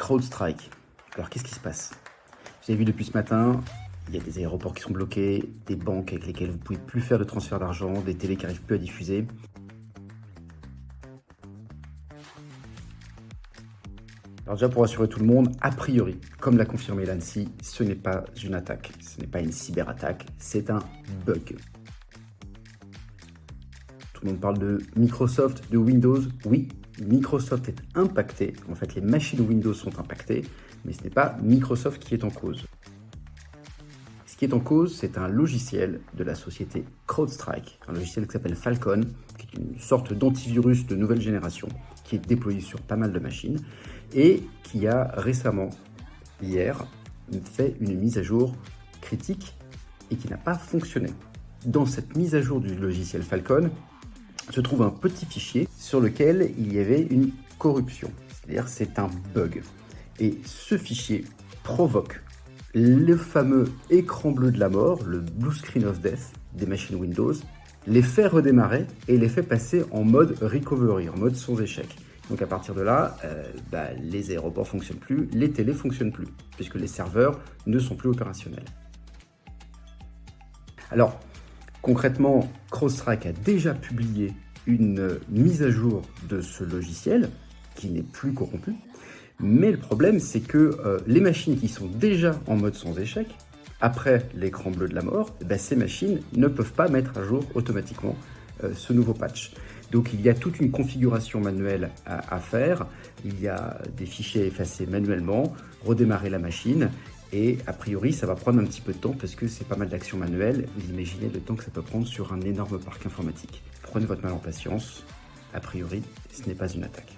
CrowdStrike. Alors qu'est-ce qui se passe? Vous avez vu depuis ce matin, il y a des aéroports qui sont bloqués, des banques avec lesquelles vous ne pouvez plus faire de transfert d'argent, des télés qui n'arrivent plus à diffuser. Alors déjà pour rassurer tout le monde, a priori, comme l'a confirmé l'ANSSI, ce n'est pas une attaque, ce n'est pas une cyberattaque, c'est un bug. Tout le monde parle de Microsoft, de Windows. Oui, Microsoft est impacté. En fait, les machines Windows sont impactées, mais ce n'est pas Microsoft qui est en cause. Ce qui est en cause, c'est un logiciel de la société CrowdStrike, un logiciel qui s'appelle Falcon, qui est une sorte d'antivirus de nouvelle génération, qui est déployé sur pas mal de machines, et qui a récemment, hier, fait une mise à jour critique et qui n'a pas fonctionné. Dans cette mise à jour du logiciel Falcon, se trouve un petit fichier sur lequel il y avait une corruption, c'est-à-dire c'est un bug. Et ce fichier provoque le fameux écran bleu de la mort, le blue screen of death des machines Windows, les fait redémarrer et les fait passer en mode recovery, en mode sans échec. Donc à partir de là, les aéroports ne fonctionnent plus, les télés ne fonctionnent plus, puisque les serveurs ne sont plus opérationnels. Alors, concrètement, CrowdStrike a déjà publié une mise à jour de ce logiciel qui n'est plus corrompu. Mais le problème, c'est que les machines qui sont déjà en mode sans échec, après l'écran bleu de la mort, ces machines ne peuvent pas mettre à jour automatiquement ce nouveau patch. Donc il y a toute une configuration manuelle à faire, il y a des fichiers à effacer manuellement, redémarrer la machine, et a priori ça va prendre un petit peu de temps parce que c'est pas mal d'actions manuelles. Vous imaginez le temps que ça peut prendre sur un énorme parc informatique. Prenez votre mal en patience, a priori ce n'est pas une attaque.